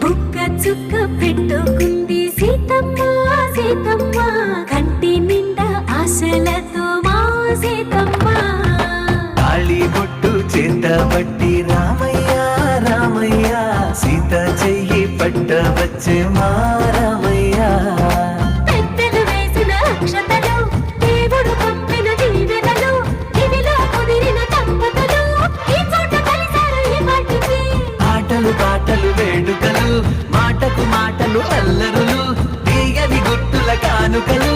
బుక్క చుక్క పెట్టుకుంది సీతమ్మ సీతమ్మ, కంటి నిండా ఆశలతో మా సీతమ్మ. తాళి బొట్టు చేతబట్టి రామయ్య రామయ్య, సీత చెయ్యి పట్ట వచ్చే మా రామయ్య. పెద్దలు వేసిన అక్షతలు, దేవుడు పంపిన దీవెనలు, ఇవిలో కుదిరిన దంపతులు ఈ చోట కలిసారు ఈ పాటికి. ఆటలు పాటలు వేడుకలు, మాటకు మాటలు అల్లరులు, తీయని గుట్టుల కానుకలు.